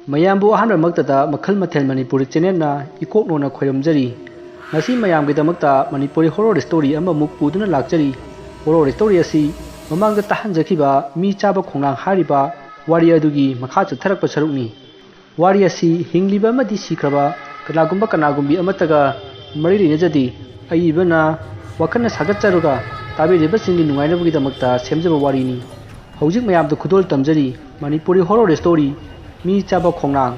mayambu ahanbamaktada Makhal Mathel Manipur channel na ikoknona khoiramjari ngasi mayamgidamakta Manipuri horror story amamuk puduna lakjari horror story asi mamangda tahanjakiba mi chaba khongnang hariba wari adugi makha chatharakpa sarukni wari asi hingliba amadi sikraba kanagumbi amataga maririnajadi aibana wakana thagatcharuga tabiriba singi nungynabagidamagta semjaba warini hojik mayamda khudol tamjari Manipuri horror story mi chaba khongnang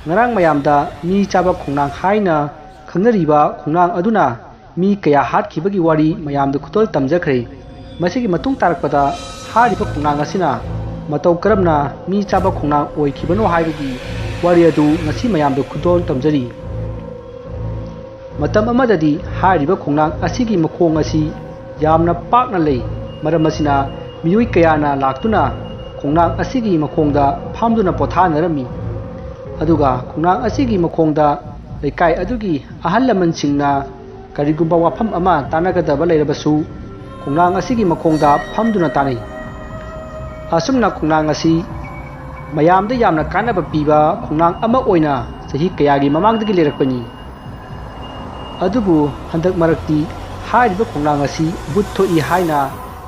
ngarang mayamda mi chaba khongnang haina khangnariba khongnang aduna mi kaya hatkibagi wari mayamda khutol tamjakhre masigi matung tarakpada hariba khongnang asina matau karamna mi chaba khongnang oikibano haibagi wari adu ngasi mayamda khutol tamjari matam amadadi hariba khongnang asigi makhong asi yamna pakna lei maram asina miyoi kayana laktuna khongnang asigi makhongda phamduna pothanarami aduga khongnang asigi makhongda leikai adugi ahal lamansingna karigumba wafam ama tanagadaba leirabasu khongnang asigi makhongda phamduna tanai asumna khongnang asi mayamda yamna kanaba piba khongnang ama oina sahi kayagi mamangdagi lerakpani adubu handak marakti hariba khongnang asi buthoi haina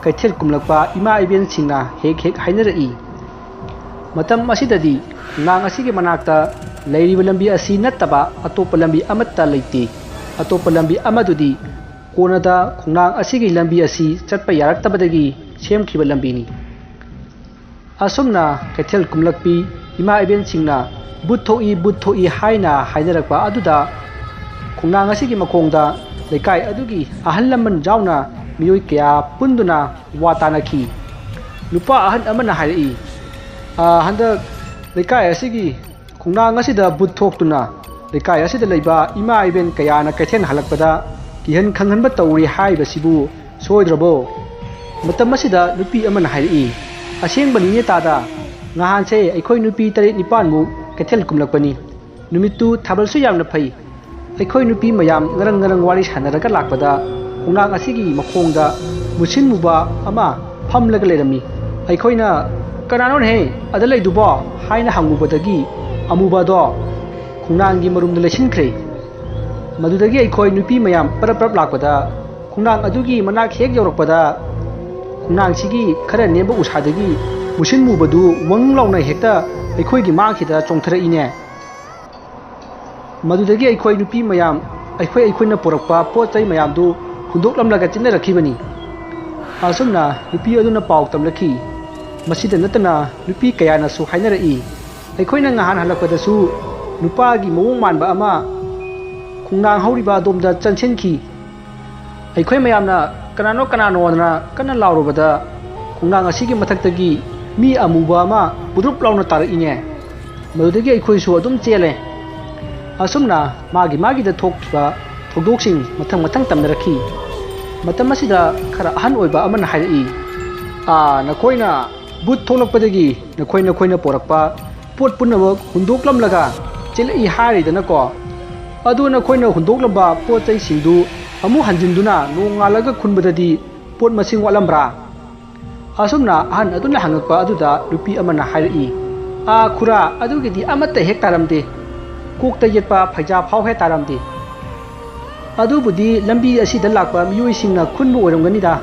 kaithel kumlakpa ima iben singna hek hainari matam asidadi khongnang asigi manakta leiriba lambi asi nattaba atopa lambi amatta leiti atopa lambi amadudi konada khongnang asigi lambi asi chatpa yaraktabadagi semkhiba lambini asumna kaithel kumlakpi ima iben singna buthoi haina hainarakpa aduda khongnang asigi makhongda leikai adugi ahal laman jauna miyoi kaya punduna watanaki nupa ahan amana hairi handak leikai asigi khongnang asida buthokhtuna leikai asida leiba ima iben kayana kaithen halakpada kihan khanghanba tawri haiba sibu soidrabo matam asida nupi amana hairi asengbani ne tada ngahan se aikhoi nupi 3-4 mu kaithel kumlakpani numitu thabalsu yamna phai aikhoi nupi mayam ngarang wari sanaraga lakpada khongnang asigi makhongda musin muba ama phamlaga lerami aikhoina kananon he adalai dubo haina hangubadagi amuba do khongnanggi marumda lesinkhre madudagi aikhoi nupi mayam parap lakpada khongnang adugi manak hek yawrakpada khongnang sigi khara nemba usadagi musin mubadu wang launa hekta aikhoigi makhida chongthara ine madudagi aikhoi nupi mayam aikhoi porakpa pochai mayam du hundok lamlaga chinna rakhibani asumna nupi aduna paw tamlakhi masida natana nupi kayana su hainari aikhoina ngahan halakpada su nupa gi mawong manba ama khongnang hauriba domda chansenki aikhoi mayamna kanano na kana laurubada khongnang asigi mathaktagi mi amuba ama pudrup launa tarine madudagi aikhoi su adum chele asumna magi da thokba thogdoksing mathang tamnarakhi matam asida khara ahan oiba amana hairi nakoina but tholakpadagi nakoina porakpa pot punaba hundoklamlaga chilai haridana ko adu nakoina hundoklamba pochai singdu amu hanjinduna nongalaga khunbadadi pot masing walambra asumna ahan aduna hangakpa aduda rupi amana hairi khura adugidi amatta hektaramde kokta yetpa phaija phau he taramde adubudi lambi asida lakpa miyoi singna khunbu oiramganida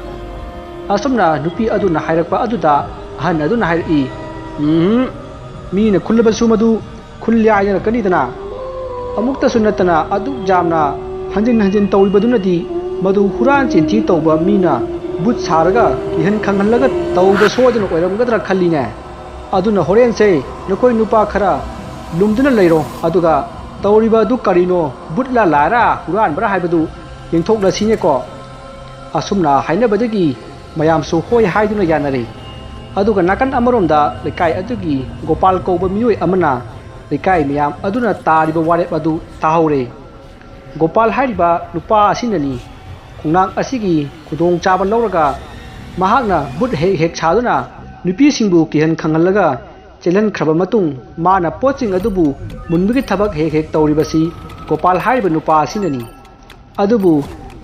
asumna nupi aduna hairakpa aduda ahan aduna hairi mina khullabasu madu khullyayana kanidana amukta sunnatana aduk jamna hanjin tawibadunadi madu huran chinthi tawba mina but saraga kihan khanghallaga tawba sodana oiramgadra khalline aduna horen se nakoi nupa khara lumduna leiro aduga tawriba du karino butla lara huran bra haibadu yengthokla sine ko asumna hainabadagi mayam su hoi haiduna yanare aduga nakan amaromda lekai adugi gopal koba miyoi amana lekai mayam aduna tariba ware adu tahore gopal hariba nupa asinani khongnang asigi khudong chaba lauraga mahakna but hek chaduna nupi singbu kihan khanghallaga chelan khraba matung mana poching adubu munbugi thabak hek tawribasi gopal hariba nupa asinani adubu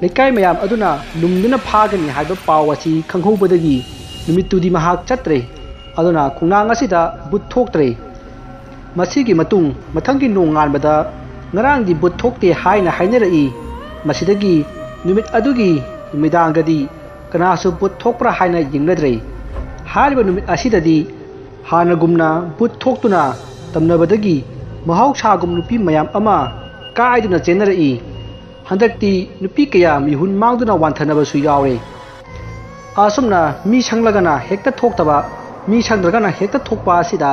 lekai mayam aduna lumduna phagani haiba pawasi khanghobadagi numitudi mahak chatre aduna khongnang asida but thoktre ꯃꯁꯤꯒꯤ ꯃꯇꯨꯡ ꯃꯊꯪꯒꯤ ꯅꯣꯡꯉꯥꯟꯕꯗ ꯉꯔꯥꯡꯗꯤ ꯕꯨꯠ ꯊꯣꯛꯇꯦ ꯍꯥꯏꯅ ꯍꯥꯏꯅꯔꯛꯏ ꯃꯁꯤꯗꯒꯤ ꯅꯨꯃꯤꯠ ꯑꯗꯨꯒꯤ ꯅꯨꯃꯤꯗꯥꯡꯗꯗꯤ ꯀꯅꯥꯁꯨ ꯕꯨꯠ ꯊꯣꯛꯄ꯭ꯔꯥ ꯍꯥꯏꯅ ꯌꯦꯡꯅꯗ꯭ꯔꯦ ꯍꯥꯏꯔꯤꯕ ꯅꯨꯃꯤꯠ ꯑꯁꯤꯗꯗꯤ ꯍꯥꯟꯅꯒꯨꯝꯅ ꯕꯨꯠ ꯊꯣꯛꯇꯨꯅ ꯇꯝꯅꯕꯗꯒꯤ ꯃꯍꯧꯁꯥꯒꯨꯝ ꯅꯨꯄꯤ ꯃꯌꯥꯝ ꯑꯃ ꯀꯥꯏꯗꯨꯅ ꯆꯦꯟꯅꯔꯛꯏ ꯍꯟꯗꯛꯇꯤ ꯅꯨꯄꯤ ꯀꯌꯥ ꯃꯤꯍꯨꯟ ꯃꯥꯡꯗꯨꯅ ꯋꯥꯟꯊꯅꯕꯁꯨ ꯌꯥꯎꯔꯦ ꯑꯁꯨꯝꯅ ꯃꯤ ꯁꯪꯂꯒꯅ ꯍꯦꯛꯇ ꯊꯣꯛꯇꯕ ꯃꯤ ꯁꯪꯗ꯭ꯔꯒꯅ ꯍꯦꯛꯇ ꯊꯣꯛꯄ ꯑꯁꯤꯗ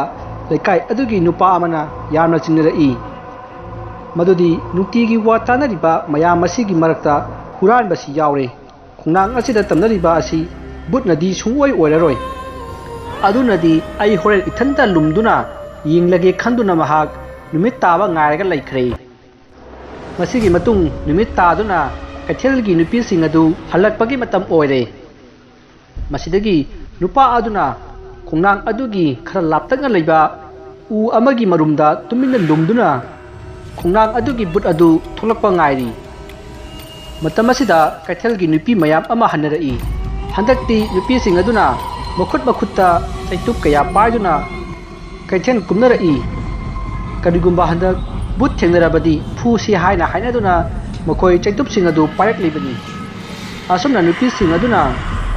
ꯂꯩꯀꯥꯏ ꯑꯗꯨꯒꯤ ꯅꯨꯄꯥ ꯑꯃꯅ ꯌꯥꯝꯅ ꯆꯤꯡꯅꯔꯛꯏ ꯃꯗꯨꯗꯤ ꯅꯨꯡꯇꯤꯒꯤ ꯋꯥ ꯇꯥꯟꯅꯔꯤꯕ ꯃꯌꯥꯝ ꯑꯁꯤꯒꯤ ꯃꯔꯛꯇ ꯍꯨꯔꯥꯟꯕꯁꯤ ꯌꯥꯎꯔꯦ ꯈꯣꯡꯅꯥꯡ ꯑꯁꯤꯗ ꯇꯝꯅꯔꯤꯕ ꯑꯁꯤ ꯕꯨꯠꯅꯗꯤ ꯁꯨꯡꯑꯣꯏ ꯑꯣꯏꯔꯔꯣꯏ ꯑꯗꯨꯅꯗꯤ ꯑꯩ ꯍꯣꯔꯦꯟ ꯏꯊꯟꯇ ꯂꯨꯝꯗꯨꯅ ꯌꯦꯡꯂꯒꯦ ꯈꯟꯗꯨꯅ ꯃꯍꯥꯛ ꯅꯨꯃꯤꯠ ꯇꯥꯕ ꯉꯥꯏꯔꯒ ꯂꯩꯈ꯭ꯔꯦ ꯃꯁꯤꯒꯤ ꯃꯇꯨꯡ ꯅꯨꯃꯤꯠ ꯇꯥꯗꯨꯅ ꯀꯩꯊꯦꯜꯒꯤ ꯅꯨꯄꯤꯁꯤꯡ ꯑꯗꯨ ꯍꯜꯂꯛꯄꯒꯤ ꯃꯇꯝ ꯑꯣꯏꯔꯦ ꯃꯁꯤꯗꯒꯤ ꯅꯨꯄꯥ ꯑꯗꯨꯅ ꯈꯣꯡꯅꯥꯡ ꯑꯗꯨꯒꯤ ꯈꯔ ꯂꯥꯞꯇꯛꯅ ꯂꯩꯕ ꯎ ꯑꯃꯒꯤ ꯃꯔꯨꯝꯗ ꯇꯨꯃꯤꯟꯅ ꯂꯨꯝꯗꯨꯅ ꯈꯣꯡꯅꯥꯡ ꯑꯗꯨꯒꯤ ꯕꯨꯠ ꯑꯗꯨ ꯊꯣꯛꯂꯛꯄ ꯉꯥꯏꯔꯤ ꯃꯇꯝ ꯑꯁꯤꯗ ꯀꯩꯊꯦꯜꯒꯤ ꯅꯨꯄꯤ ꯃꯌꯥꯝ ꯑꯃ ꯍꯟꯅꯔꯛꯏ ꯍꯟꯗꯛꯇꯤ ꯅꯨꯄꯤꯁꯤꯡ ꯑꯗꯨꯅ ꯃꯈꯨꯠꯇ ꯆꯩꯇꯨꯞ ꯀꯌꯥ ꯄꯥꯏꯗꯨꯅ ꯀꯩꯊꯦꯜ ꯀꯨꯝꯅꯔꯛꯏ ꯀꯔꯤꯒꯨꯝꯕ ꯍꯟꯗꯛ ꯕꯨꯠ ꯊꯦꯡꯅꯔꯕꯗꯤ ꯐꯨꯁꯤ ꯍꯥꯏꯅ ꯍꯥꯏꯅꯗꯨꯅ ꯃꯈꯣꯏ ꯆꯩꯇꯨꯞꯁꯤꯡ ꯑꯗꯨ ꯄꯥꯏꯔꯛꯂꯤꯕꯅꯤ ꯑꯁꯨꯝꯅ ꯅꯨꯄꯤꯁꯤꯡ ꯑꯗꯨꯅ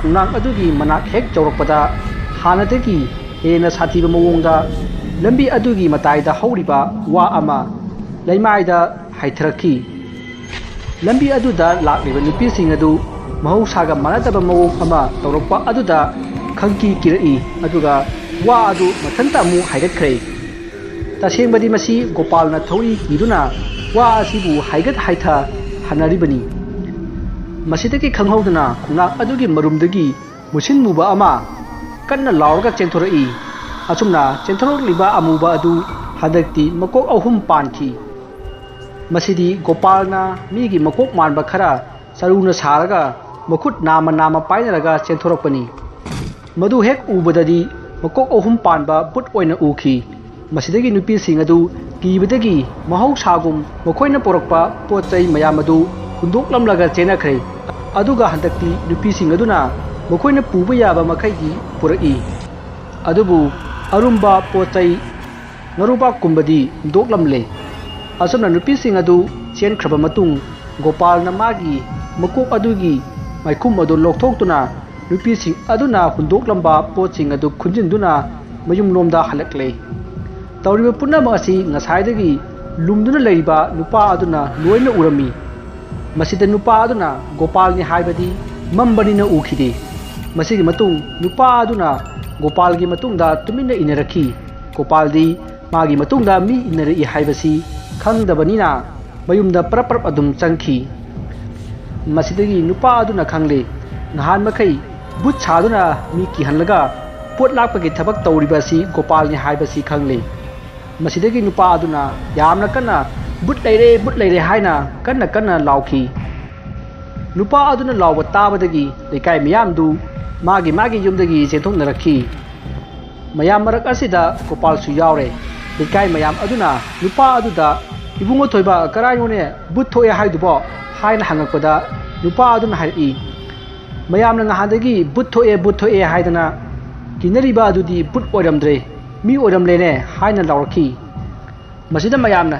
ꯈꯣꯡꯅꯥꯡ ꯑꯗꯨꯒꯤ ꯃꯅꯥꯛ ꯍꯦꯛ ꯌꯧꯔꯛꯄꯗ ꯍꯥꯟꯅꯗꯒꯤ ꯍꯦꯟꯅ ꯁꯥꯊꯤꯕ ꯃꯑꯣꯡꯗ ꯂꯝꯕꯤ ꯑꯗꯨꯒꯤ ꯃꯇꯥꯏꯗ ꯍꯧꯔꯤꯕ ꯋꯥ ꯑꯃ ꯂꯩꯃꯥꯏꯗ ꯍꯥꯏꯊꯔꯛꯈꯤ ꯂꯝꯕꯤ ꯑꯗꯨꯗ ꯂꯥꯛꯂꯤꯕ ꯅꯨꯄꯤꯁꯤꯡ ꯑꯗꯨ ꯃꯍꯧꯁꯥꯒ ꯃꯥꯟꯅꯗꯕ ꯃꯑꯣꯡ ꯑꯃ ꯇꯧꯔꯛꯄ ꯑꯗꯨꯗ ꯈꯪꯀꯤ ꯀꯤꯔꯛꯏ ꯑꯗꯨꯒ ꯋꯥ ꯑꯗꯨ ꯃꯊꯟꯇ ꯑꯃꯨꯛ ꯍꯥꯏꯒꯠꯈ꯭ꯔꯦ ꯇꯁꯦꯡꯕꯗꯤ ꯃꯁꯤ ꯒꯣꯄꯥꯜꯅ ꯊꯧꯔꯤ ꯀꯤꯗꯨꯅ ꯋꯥ ꯑꯁꯤꯕꯨ ꯍꯥꯏꯒꯠ ꯍꯥꯏꯊ ꯍꯟꯅꯔꯤꯕꯅꯤ ꯃꯁꯤꯗꯒꯤ ꯈꯪꯍꯧꯗꯅ ꯈꯣꯡꯅꯥꯡ ꯑꯗꯨꯒꯤ ꯃꯔꯨꯝꯗꯒꯤ ꯃꯨꯁꯤꯟ ꯃꯨꯕ ꯑꯃ ꯀꯟꯅ ꯂꯥꯎꯔꯒ ꯆꯦꯟꯊꯣꯔꯛꯏ ꯑꯁꯨꯝꯅ ꯆꯦꯟꯊꯣꯔꯛꯂꯤꯕ ꯑꯃꯨꯕ ꯑꯗꯨ ꯍꯟꯗꯛꯇꯤ ꯃꯀꯣꯛ ꯑꯍꯨꯝ ꯄꯥꯟꯈꯤ ꯃꯁꯤꯗꯤ ꯒꯣꯄꯥꯜꯅ ꯃꯤꯒꯤ ꯃꯀꯣꯛ ꯃꯥꯟꯕ ꯈꯔ ꯆꯔꯨꯅ ꯁꯥꯔꯒ ꯃꯈꯨꯠ ꯅꯥꯝꯃ ꯄꯥꯏꯅꯔꯒ ꯆꯦꯟꯊꯣꯔꯛꯄꯅꯤ ꯃꯗꯨ ꯍꯦꯛ ꯎꯕꯗꯗꯤ ꯃꯀꯣꯛ ꯑꯍꯨꯝ ꯄꯥꯟꯕ ꯕꯨꯠ ꯑꯣꯏꯅ ꯎꯈꯤ ꯃꯁꯤꯗꯒꯤ ꯅꯨꯄꯤꯁꯤꯡ ꯑꯗꯨ ꯀꯤꯕꯗꯒꯤ ꯃꯍꯧꯁꯥꯒꯨꯝ ꯃꯈꯣꯏꯅ ꯄꯣꯔꯛꯄ ꯄꯣꯠ ꯆꯩ ꯃꯌꯥꯝ ꯑꯗꯨ ꯍꯨꯟꯗꯣꯛꯂꯝꯂꯒ ꯆꯦꯟꯅꯈ꯭ꯔꯦ ꯑꯗꯨꯒ ꯍꯟꯗꯛꯇꯤ ꯅꯨꯄꯤꯁꯤꯡ ꯑꯗꯨꯅ ꯃꯈꯣꯏꯅ ꯄꯨꯕ ꯌꯥꯕ ꯃꯈꯩꯗꯤ ꯄꯨꯔꯛꯏ ꯑꯗꯨꯕꯨ ꯑꯔꯨꯝꯕ ꯄꯣꯠ ꯆꯩ ꯉꯥꯔꯨꯕꯥꯛꯀꯨꯝꯕꯗꯤ ꯍꯨꯟꯗꯣꯛꯂꯝꯂꯦ ꯑꯁꯨꯝꯅ ꯅꯨꯄꯤꯁꯤꯡ ꯑꯗꯨ ꯆꯦꯟꯈ꯭ꯔꯕ ꯃꯇꯨꯡ ꯒꯣꯄꯥꯜꯅ ꯃꯥꯒꯤ ꯃꯀꯣꯛ ꯑꯗꯨꯒꯤ ꯃꯥꯏꯈꯨꯝ ꯑꯗꯨ ꯂꯧꯊꯣꯛꯇꯨꯅ ꯅꯨꯄꯤꯁꯤꯡ ꯑꯗꯨꯅ ꯍꯨꯟꯗꯣꯛꯂꯝꯕ ꯄꯣꯠꯁꯤꯡ ꯑꯗꯨ ꯈꯨꯟꯖꯤꯟꯗꯨꯅ ꯃꯌꯨꯝꯂꯣꯝꯗ ꯍꯜꯂꯛꯂꯦ ꯇꯧꯔꯤꯕ ꯄꯨꯝꯅꯃꯛ ꯑꯁꯤ ꯉꯁꯥꯏꯗꯒꯤ ꯂꯨꯝꯗꯨꯅ ꯂꯩꯔꯤꯕ ꯅꯨꯄꯥ ꯑꯗꯨꯅ ꯂꯣꯏꯅ ꯎꯔꯝꯃꯤ ꯃꯁꯤꯗ ꯅꯨꯄꯥ ꯑꯗꯨꯅ ꯒꯣꯄꯥꯜꯅꯤ ꯍꯥꯏꯕꯗꯤ ꯃꯝꯕꯅꯤꯅ ꯎꯈꯤꯗꯦ ꯃꯁꯤꯒꯤ ꯃꯇꯨꯡ ꯅꯨꯄꯥ ꯑꯗꯨꯅ ꯒꯣꯄꯥꯜꯒꯤ ꯃꯇꯨꯡꯗ ꯇꯨꯃꯤꯟꯅ ꯏꯟꯅꯔꯛꯈꯤ ꯒꯣꯄꯥꯜꯗꯤ ꯃꯥꯒꯤ ꯃꯇꯨꯡꯗ ꯃꯤ ꯏꯟꯅꯔꯛꯏ ꯍꯥꯏꯕꯁꯤ ꯈꯪꯗꯕꯅꯤꯅ ꯃꯌꯨꯝꯗ ꯄꯔꯞ ꯑꯗꯨꯝ ꯆꯪꯈꯤ ꯃꯁꯤꯗꯒꯤ ꯅꯨꯄꯥ ꯑꯗꯨꯅ ꯈꯪꯂꯦ ꯅꯍꯥꯟ ꯃꯈꯩ ꯕꯨꯠ ꯁꯥꯗꯨꯅ ꯃꯤ ꯀꯤꯍꯜꯂꯒ ꯄꯣꯠ ꯂꯥꯛꯄꯒꯤ ꯊꯕꯛ ꯇꯧꯔꯤꯕ ꯑꯁꯤ ꯒꯣꯄꯥꯜꯅꯤ ꯍꯥꯏꯕꯁꯤ ꯈꯪꯂꯦ ꯃꯁꯤꯗꯒꯤ ꯅꯨꯄꯥ ꯑꯗꯨꯅ ꯌꯥꯝꯅ ꯀꯟꯅ ꯕꯨꯠ ꯂꯩꯔꯦ ꯍꯥꯏꯅ ꯀꯟꯅ ꯂꯥꯎꯈꯤ ꯅꯨꯄꯥ ꯑꯗꯨꯅ ꯂꯥꯎꯕ ꯇꯥꯕꯗꯒꯤ ꯂꯩꯀꯥꯏ ꯃꯌꯥꯝꯗꯨ ꯃꯥꯒꯤ ꯌꯨꯝꯗꯒꯤ ꯆꯦꯟꯊꯣꯛꯅꯔꯛꯈꯤ ꯃꯌꯥꯝ ꯃꯔꯛ ꯑꯁꯤꯗ ꯒꯣꯄꯥꯜꯁꯨ ꯌꯥꯎꯔꯦ ꯂꯩꯀꯥꯏ ꯃꯌꯥꯝ ꯑꯗꯨꯅ ꯅꯨꯄꯥ ꯑꯗꯨꯗ ꯏꯕꯨꯡꯉꯣ ꯊꯣꯏꯕ ꯀꯔꯥꯏꯅꯣꯅꯦ ꯕꯨꯠ ꯊꯣꯛꯑꯦ ꯍꯥꯏꯗꯨꯕꯣ ꯍꯥꯏꯅ ꯍꯪꯉꯛꯄꯗ ꯅꯨꯄꯥ ꯑꯗꯨꯅ ꯍꯥꯏꯔꯛꯏ ꯃꯌꯥꯝꯅ ꯉꯍꯥꯟꯗꯒꯤ ꯕꯨꯠ ꯊꯣꯛꯑꯦ ꯍꯥꯏꯗꯅ ꯀꯤꯅꯔꯤꯕ ꯑꯗꯨꯗꯤ ꯕꯨꯠ ꯑꯣꯏꯔꯝꯗ꯭ꯔꯦ ꯃꯤ ꯑꯣꯏꯔꯝꯂꯦꯅꯦ ꯍꯥꯏꯅ ꯂꯥꯎꯔꯛꯈꯤ ꯃꯁꯤꯗ ꯃꯌꯥꯝꯅ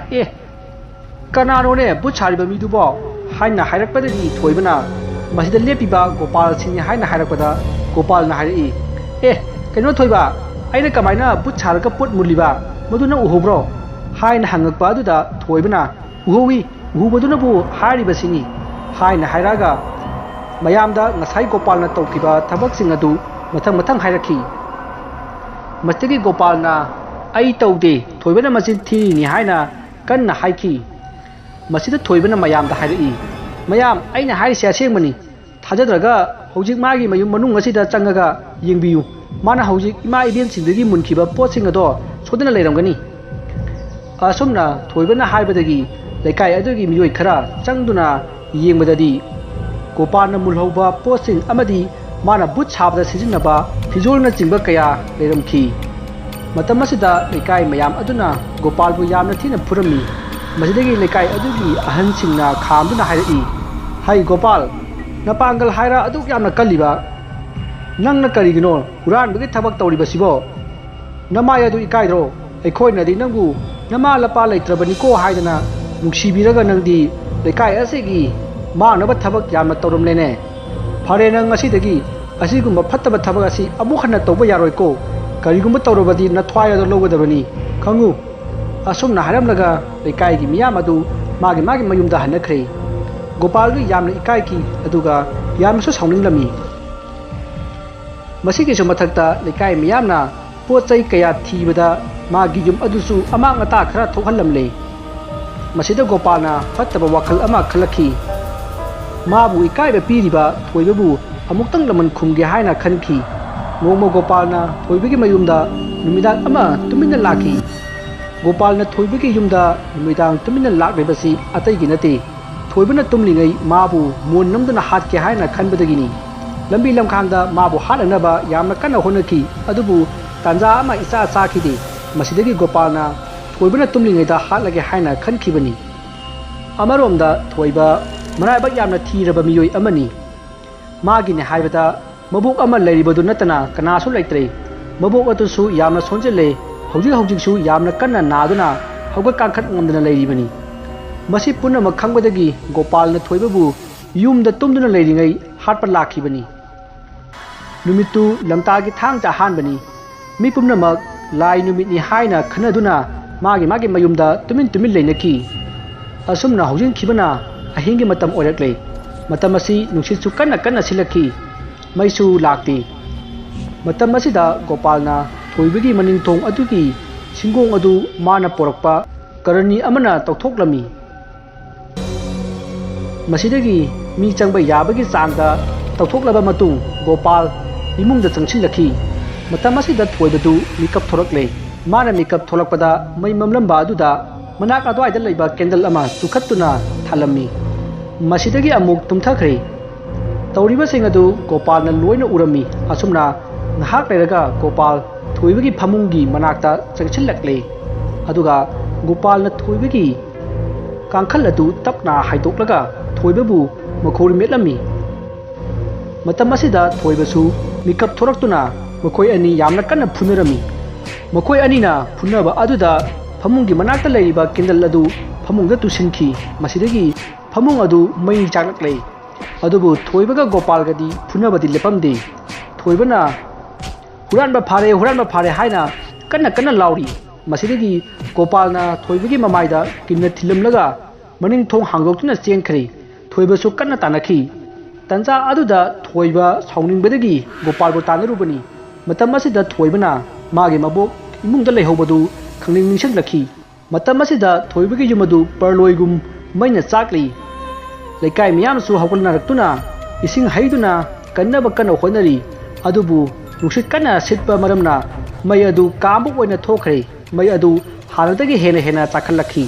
ꯀꯅꯥꯅꯣꯅꯦ ꯕꯨꯠ ꯁꯥꯔꯤꯕ ꯃꯤꯗꯨꯕꯣ ꯍꯥꯏꯅ ꯍꯥꯏꯔꯛꯄꯗꯒꯤ ꯊꯣꯏꯕꯅ ꯃꯁꯤꯗ ꯂꯦꯞꯄꯤꯕ ꯒꯣꯄꯥꯜꯁꯤꯡꯅꯤ ꯍꯥꯏꯅ ꯍꯥꯏꯔꯛꯄꯗ ꯒꯣꯄꯥꯜꯅ ꯍꯥꯏꯔꯛꯏ ꯀꯩꯅꯣ ꯊꯣꯏꯕ ꯑꯩꯅ ꯀꯃꯥꯏꯅ ꯕꯨꯠ ꯁꯥꯔꯒ ꯄꯣꯠ ꯃꯨꯜꯂꯤꯕ ꯃꯗꯨ ꯅꯪ ꯎꯍꯧꯕ꯭ꯔꯣ ꯍꯥꯏꯅ ꯍꯪꯉꯛꯄ ꯑꯗꯨꯗ ꯊꯣꯏꯕꯅ ꯎꯍꯧꯕꯗꯨꯅꯕꯨ ꯍꯥꯏꯔꯤꯕꯁꯤꯅꯤ ꯍꯥꯏꯅ ꯍꯥꯏꯔꯛꯑꯒ ꯃꯌꯥꯝꯗ ꯉꯁꯥꯏ ꯒꯣꯄꯥꯜꯅ ꯇꯧꯈꯤꯕ ꯊꯕꯛꯁꯤꯡ ꯑꯗꯨ ꯃꯊꯪ ꯍꯥꯏꯔꯛꯈꯤ ꯃꯁꯤꯗꯒꯤ ꯒꯣꯄꯥꯜꯅ ꯑꯩ ꯇꯧꯗꯦ ꯊꯣꯏꯕꯅ ꯃꯆꯤꯟ ꯊꯤꯔꯤꯅꯤ ꯍꯥꯏꯅ ꯀꯟꯅ ꯍꯥꯏꯈꯤ ꯃꯁꯤꯗ ꯊꯣꯏꯕꯅ ꯃꯌꯥꯝꯗ ꯍꯥꯏꯔꯛꯏ ꯃꯌꯥꯝ ꯑꯩꯅ ꯍꯥꯏꯔꯤꯁꯦ ꯑꯁꯦꯡꯕꯅꯤ ꯊꯥꯖꯗ꯭ꯔꯒ ꯍꯧꯖꯤꯛ ꯃꯥꯒꯤ ꯃꯌꯨꯝ ꯃꯅꯨꯡ ꯑꯁꯤꯗ ꯆꯪꯉꯒ ꯌꯦꯡꯕꯤꯌꯨ ꯃꯥꯅ ꯍꯧꯖꯤꯛ ꯏꯃꯥ ꯏꯕꯦꯟꯁꯤꯡꯗꯒꯤ ꯃꯨꯟꯈꯤꯕ ꯄꯣꯠꯁꯤꯡ ꯑꯗꯣ ꯁꯣꯏꯗꯅ ꯂꯩꯔꯝꯒꯅꯤ ꯑꯁꯨꯝꯅ ꯊꯣꯏꯕꯅ ꯍꯥꯏꯕꯗꯒꯤ ꯂꯩꯀꯥꯏ ꯑꯗꯨꯒꯤ ꯃꯤꯑꯣꯏ ꯈꯔ ꯆꯪꯗꯨꯅ ꯌꯦꯡꯕꯗꯗꯤ ꯒꯣꯄꯥꯜꯅ ꯃꯨꯜꯍꯧꯕ ꯄꯣꯠꯁꯤꯡ ꯑꯃꯗꯤ ꯃꯥꯅ ꯕꯨꯠ ꯁꯥꯕꯗ ꯁꯤꯖꯤꯟꯅꯕ ꯐꯤꯖꯣꯜꯅꯆꯤꯡꯕ ꯀꯌꯥ ꯂꯩꯔꯝꯈꯤ ꯃꯇꯝ ꯑꯁꯤꯗ ꯂꯩꯀꯥꯏ ꯃꯌꯥꯝ ꯑꯗꯨꯅ ꯒꯣꯄꯥꯜꯕꯨ ꯌꯥꯝꯅ ꯊꯤꯅ ꯐꯨꯔꯝꯃꯤ ꯃꯁꯤꯗꯒꯤ ꯂꯩꯀꯥꯏ ꯑꯗꯨꯒꯤ ꯑꯍꯟꯁꯤꯡꯅ ꯈꯥꯝꯗꯨꯅ ꯍꯥꯏꯔꯛꯏ ꯍꯩ ꯒꯣꯄꯥꯜ ꯅꯄꯥꯡꯒꯜ ꯍꯥꯏꯔ ꯑꯗꯨꯛ ꯌꯥꯝꯅ ꯀꯜꯂꯤꯕ ꯅꯪꯅ ꯀꯔꯤꯒꯤꯅꯣ ꯍꯨꯔꯥꯟꯕꯒꯤ ꯊꯕꯛ ꯇꯧꯔꯤꯕꯁꯤꯕꯣ ꯅꯃꯥꯏ ꯑꯗꯨ ꯏꯀꯥꯏꯗ꯭ꯔꯣ ꯑꯩꯈꯣꯏꯅꯗꯤ ꯅꯪꯕꯨ ꯅꯃꯥ ꯂꯄꯥ ꯂꯩꯇ꯭ꯔꯕꯅꯤꯀꯣ ꯍꯥꯏꯗꯅ ꯅꯨꯡꯁꯤꯕꯤꯔꯒ ꯅꯪꯗꯤ ꯂꯩꯀꯥꯏ ꯑꯁꯤꯒꯤ ꯃꯥꯡꯅꯕ ꯊꯕꯛ ꯌꯥꯝꯅ ꯇꯧꯔꯝꯂꯦꯅꯦ ꯐꯔꯦ ꯅꯪ ꯉꯁꯤꯗꯒꯤ ꯑꯁꯤꯒꯨꯝꯕ ꯐꯠꯇꯕ ꯊꯕꯛ ꯑꯁꯤ ꯑꯃꯨꯛ ꯍꯟꯅ ꯇꯧꯕ ꯌꯥꯔꯣꯏꯀꯣ ꯀꯔꯤꯒꯨꯝꯕ ꯇꯧꯔꯕꯗꯤ ꯅꯊ꯭ꯋꯥꯏ ꯑꯗꯨ ꯂꯧꯒꯗꯕꯅꯤ ꯈꯪꯉꯨ ꯑꯁꯨꯝꯅ ꯍꯥꯏꯔꯝꯂꯒ ꯂꯩꯀꯥꯏꯒꯤ ꯃꯤꯌꯥꯝ ꯑꯗꯨ ꯃꯥꯒꯤ ꯃꯌꯨꯝꯗ ꯍꯟꯅꯈ꯭ꯔꯦ ꯒꯣꯄꯥꯜꯗꯨ ꯌꯥꯝꯅ ꯏꯀꯥꯏꯈꯤ ꯑꯗꯨꯒ ꯌꯥꯝꯅꯁꯨ ꯁꯥꯎꯅꯤꯡꯂꯝꯃꯤ ꯃꯁꯤꯒꯤꯁꯨ ꯃꯊꯛꯇ ꯂꯩꯀꯥꯏ ꯃꯤꯌꯥꯝꯅ ꯄꯣꯠ ꯆꯩ ꯀꯌꯥ ꯊꯤꯕꯗ ꯃꯥꯒꯤ ꯌꯨꯝ ꯑꯗꯨꯁꯨ ꯑꯃꯥꯡ ꯑꯇꯥ ꯈꯔ ꯊꯣꯛꯍꯜꯂꯝꯂꯦ ꯃꯁꯤꯗ ꯒꯣꯄꯥꯜꯅ ꯐꯠꯇꯕ ꯋꯥꯈꯜ ꯑꯃ ꯈꯜꯂꯛꯈꯤ माबू इकाइब पीरिबा थोइबबू अमुक्तंग लमन खुमगे हाइना खनखी नोंमा गोपालना थोइबगी मयुमदा नुमिदांग अमा तुमिना लाखी गोपालना थोइबगी युमदा नुमिदांग तुमिना लाखलेबसी अतैगी नते थोइबना तुमलिंगै माबू मोन नमदना हातके हाइना खनबदगिनी लंबी लमखांगदा माबू हालनबा यामना कन्ना होनखी अदुबू तांजा अमा इचा चाखिदे मसिदगी गोपालना थोइबना तुमलिंगैदा हालगे हाइना खनखिबनी अमरोमदा थोइबा मराइबक यामना थीरबा मियोय अमनी मागिने हाइबदा मबुक अमा लैरिबदु नतना कनासु लैत्रे मबुक अतुसु यामना सोंजले हौजिक यामना कन्ना नादुना हौगा कांखत ngomdana लैरिबनी मसी पुनमक खंगबदगी गोपालना थोइबबु युमदा तुमदुना लैरिंगै हाटपा लाखिबनी नुमितु लमतागी थांगता हानबनी मी पुनमक लाई नुमितनि हाइना खनदुना मागी मयुमदा तुमिन लैनकी असुमना हौजिन खिबना अहिंगी मतम ओरकले मतम असी नुसिसु कन्ना सिलखी मैसु लाक्ति मतम असिदा गोपालना थोइबगी मनिंगथोंग अदुगी सिंगोंग अदु माना पोरकपा करनी अमना तौथोकलमी मसिदगी मी चंगबा याबगी चांगदा तौथोकलबा मतुंग गोपाल इमुंगदा चंगसिलखी मतम असिदा थोइबदु मिकअप थोरकले माना मिकअप थोलकपदा मै ममलंबा अदुदा मनाक अदवाइदा लैबा कैंडल अमा चुखत्तुना थालम्मी मसिदगी अमुक तुमथखरे तौरिबसिंग अदु गोपालना लोइना उरम्मी असुमना ngahak lerega गोपाल थोइबगी फमुंगी मनाकता चंगसिलकले अदुगा गोपालना थोइबगी कांखल अदु तपना हाइदोकलगा थोइबबु मखोर मेटलम्मी मतम असिदा थोइबसु मिकअप थोरक्तुना मखोय अनि यामना कन्ना फुनरमी मखोय अनिना फुनबा अदुदा फमुंगी मनाकता लैरिबा किंडल अदु फमुंगदा तुसिनखी मसिदगी फमुंग अदु मई चाकले अदुबु थोइबगा गोपालगदी फुनबदी लेपमदे थोइबना हुरानबा फारे हाइना कन्ना लाउरी मसिदगी गोपालना थोइबगी ममाइदा किन्ना थिलमलगा मनिंग थोंग हांगोक्तुना चेंखरे थोइबसु कन्ना तानखी तंजा अदुदा थोइबा साउनिंगबदगी गोपालबो तानरुबनी मतम असिदा थोइबना मागे मबोक इमुंगदा लेहौबदु खंगनिंग निंगसंलखी मतम असिदा थोइबगी युमदु परलोइगुम मैना चाकली लेकाय मियामसु हौगलनारक्तुना इसिंग हैदुना कन्नबा कन्ना होनरी अदुबु नुसित कन्ना सिटपा मरमना मै अदु कामबुक ओइना थोखरे मै अदु हानदगी हेना चाखलखी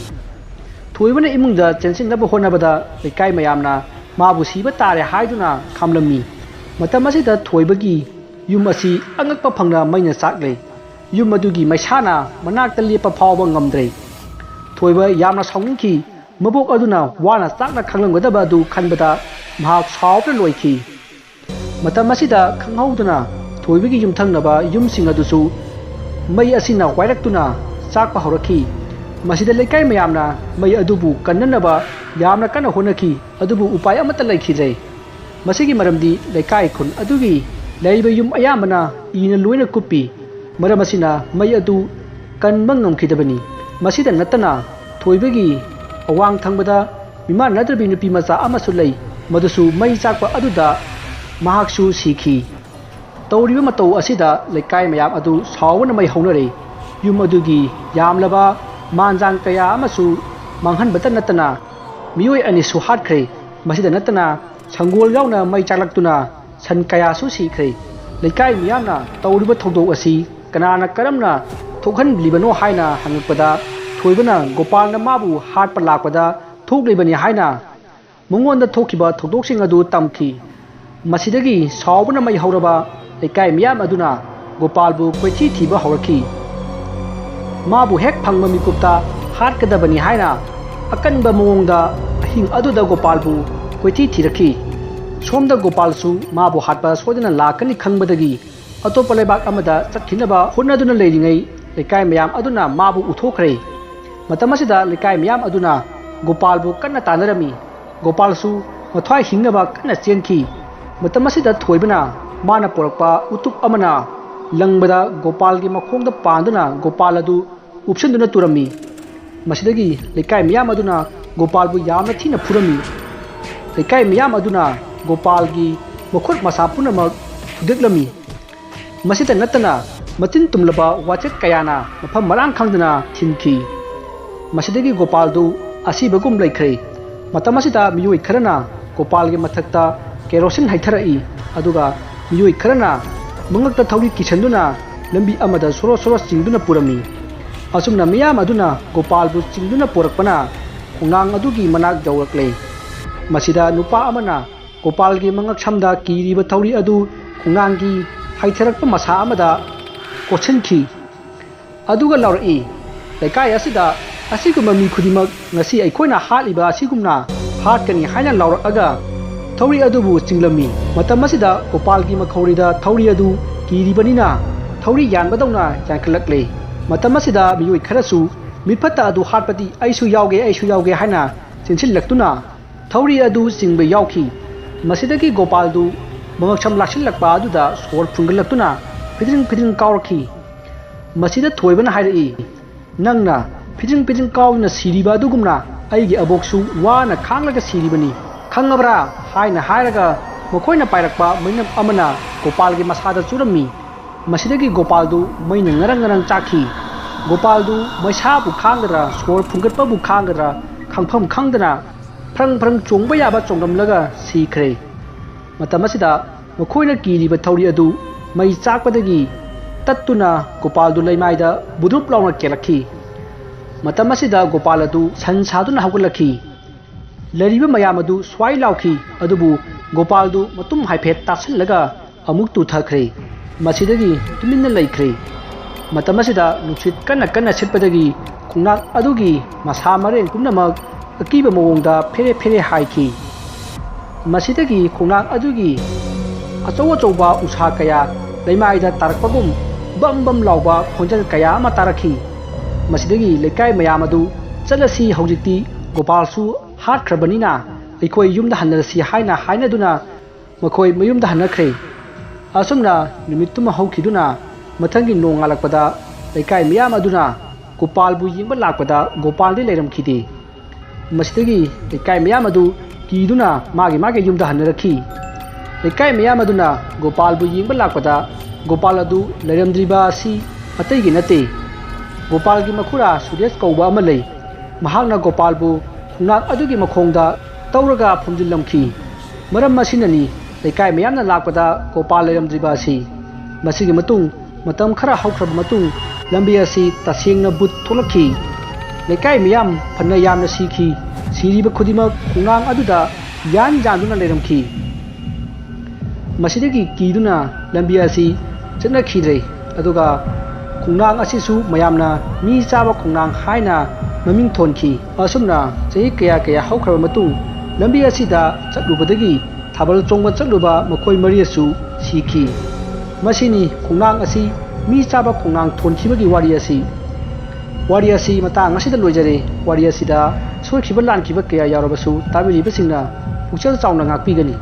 थोइबना इमुंगदा चेंसिनबा होनबदा लेकाय मयामना माबु सीबा तारे हाइदुना खामलम्मी मतम असिदा थोइबगी युम असि अंगकपा फंगना मैना चाकले युम अदुगी मैसाना मनाकता लेपा फावबा ngamdre थोइबा यामना साउनिंखी मबोक अदुना वाना चाकना खंगलंगदबा अदु खनबदा महाक सावप्र लोइखी मतम असिदा खंगहौदुना थोइबगी युमथंगनबा युमसिंग अदुसु मई असिना वाइरक्तुना चाकपा हौरखी मसिदा लेकाय मयामना मई अदुबु कन्ननबा यामना कन्ना होनखी अदुबु उपाय अमता लैखिद्रे मसिगी मरमदी लेकाय खुन अदुगी लैरिबा युम अयामना इना लोइना कुप्पी मरम असिना मई अदु कन्बा ngamखिदबनी मसिदा नतना थोइबगी अवांग थंगबदा मिमान नद्रबी नुपी मचा अमसु लै मदुसु मई चाकपा अदुदा महाकसु सीखी तौरिबा मतौ असिदा लेकाय मयाम अदु सावना मै हौनरे युम अदुगी यामलबा मानजांग कया अमसु मांगहनबता नतना मियोय अनिसु हाटखरे मसिदा नतना संगोल यावना मै चाकलक्तुना सन कयासु सीखरे लेकाय मियामना तौरिबा थौदोक असि कनाना करमना थोखनलिबनो हाइना हंगपदा थोइबना गोपालना माबू हाट पर लाकपदा थोकलिबनी हाइना मंगोंदा थोखिबा थौदोकसिंग अदु तमखी मसिदगी सावबना मै हौरबा लेकाय मियाम अदुना गोपालबु कोइथी थीबा हौरखी माबू हेक फंगबा मिकुप्ता हाटकदबनी हाइना अकनबा मवोंदा अहिंग अदुदा गोपालबु कोइथी थीरखी सोमदा गोपालसु माबू हाटपा सोदना लाकनी खंगबदगी अतोप लेबाक अमदा चटखिनबा होनदुना लेरिंगै lekai mayam aduna mabu uthokre matam asida lekai mayam aduna Gopal bu kanna tanarami Gopal su mathwai hingnaba kanna chenki matam asida thoibana mana porakpa utup amana langbada Gopal gi makhongda panduna Gopal adu upsenduna turami masidagi lekai mayam aduna Gopal bu yamna thina phurami lekai mayam aduna Gopal gi makhot masa punamak thudeklami masida natana matin tumlaba wachet kayana mafam marang khangdana thinki masidagi Gopal du asibagum laikhre matam asida miyoi kharana Gopal gi mathakta kerosin haitharai aduga miyoi kharana mangakta thauri kisanduna lambi amada soro chingduna purami asumna miyam aduna Gopal bu chingduna porakpana khongnang adugi manak jawrakle masida nupa amana Gopal gi mangak samda kiriba thauri adu khongnang gi haitharakpa masa amada kochhenki aduga laurai lekai asida asiguma mi khudimak ngasi aikoina haliba asigumna hatkani haina lauraga thauri adubu chinglami matam asida Gopal gi makhaurida thauri adu kiribanina thauri yanbadawna yankalakle matam asida miyoi kharasu mitpata adu hatpati aisu yauge haina chinsillaktuna thauri adu chingba yauki masidagi Gopal du mangakcham laksilakpa aduda sor phungalaktuna pidring kaurki masida thoibana hairi nangna pidring kauna siriba adugumna aigi aboksu wana khanglaga siribani khangabra haina hairaga mokoina pairakpa mainam amana Gopal gi masada churami masidagi Gopal du maina ngarang chakhi Gopal du maisa bu khangdra sor phungatpa bu khangdra khangpham khangdana prang chongba yaba chongdamlaga sikhre matam asida mokoina kiriba thauri adu mai chakpadagi tattuna Gopal du leimaida budrup launa kelakhi matam asida Gopal adu san saduna hawgalakhi lariba mayam adu swai lauki adubu Gopal du matum haiphet tasallaga amuk tu thakre masidagi tuminna laikre matam asida nuchit kanna sitpadagi khongnang adugi masa mareng pumnamak akiba mawongda fere haiki masidagi khongnang adugi achauba usha kaya leimaida tarakpagum bam lauba khonjal kaya ama tarakhi masidagi lekai mayam adu chalasi hojikti Gopal su hatkhrabanina aikoi yumda hanarasi haina duna makhoi mayumda hanakhre asumna numituma hawkhiduna mathangi nongalakpada lekai mayam aduna Gopal bu yingba lakpada Gopal de leiramkhidi masidagi lekai mayam adu kiduna magi yumda hanarakhi lekai mayam aduna Gopal bu yingba lakpada Gopal adu leiramdriba si ataigi nate Gopal gi makhura Suresh kauba ama lei mahakna Gopal bu khongnang adugi makhongda tauraga phumjillamki maram masinani lekai mayamna lakpada Gopal leiramdriba si masigi matung matam khara haukrab matung lambi asi tasengna but tholakhi lekai mayam phanna yamna sikhi siriba khudimak khongnang aduda yan janduna leiramki masidagi kiduna lambi asi chana khidre aduga khongnang asisu mayamna mi chaba khongnang haina maming thonki asumna chei kaya haukraba matung lambi asida chatlubadagi thabal chongba chatluba makhoi mari asu sikhi masini khongnang asi mi chaba khongnang thonkhibagi wari asi matang asida loijare wari asida soikhiba lankhiba kaya yawrabasu tabiri basingna puchal chauna ngakpigani